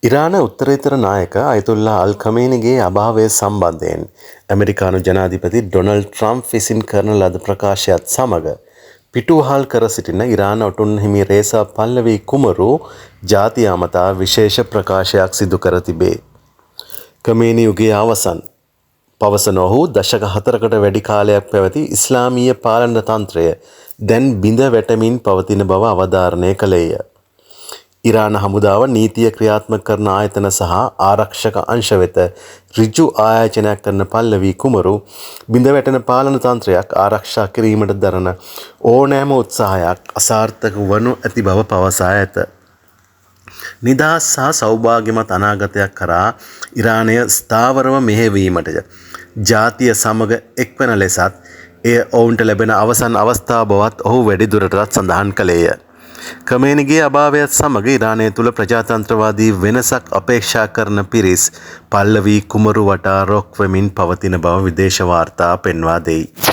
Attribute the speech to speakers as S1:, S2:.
S1: ඉරාන උත්තරීතර නායක අයතුල්ලා අල් ඛමේනිගේ අභාවය සම්බන්ධයෙන් ඇමරිකානු ජනාධිපති ඩොනල්ඩ් ට්‍රම්ප් විසින් කරන ලද ප්‍රකාශයත් සමග පිටුවහල් කර සිටින ඉරාන ඔටුන් හිමි රේසා පල්ලවී කුමරු ජාතිය අමතා විශේෂ ප්‍රකාශයක් සිදු කර තිබේ. ඛමේනි යුගයේ අවසන් පවසන ඔහු දශක 4කට වැඩි කාලයක් පැවති ඉස්ලාමීය පාලන තන්ත්‍රය දැන් බිඳ වැටමින් පවතින බව අවධාරණය කළේය. ඉරාන හමුදාව නීතිය ක්‍රියාත්මක කරන ආයතන සහ ආරක්ෂක අංශ වෙත ඍජු ආයාචනයක් කරන පල්ලවී කුමරු බිඳ වැටෙන පාලන තන්ත්‍රයක් ආරක්ෂා කිරීමට දරන ඕනෑම උත්සාහයක් අසාර්ථක වනු ඇති බව පවසා ඇත. නිදහස් සහ සෞභාග්‍යමත් අනාගතයක් කරා ඉරානය ස්ථාවරව මෙහෙවීමට ජාතිය සමග එක්වන ලෙසත් එය ඔවුන්ට ලැබෙන අවසන් අවස්ථාව බවත් ඔහු වැඩිදුරටත් සඳහන් කළේය. ඛමේනිගේ අභාවයත් සමග ඉරානය තුළ ප්‍රජාතන්ත්‍රවාදී වෙනසක් අපේක්ෂා කරන පිරිස් පල්ලවී කුමරු වටා රොක් වෙමින් පවතින බව විදේශ වාර්තා පෙන්වා දෙයි.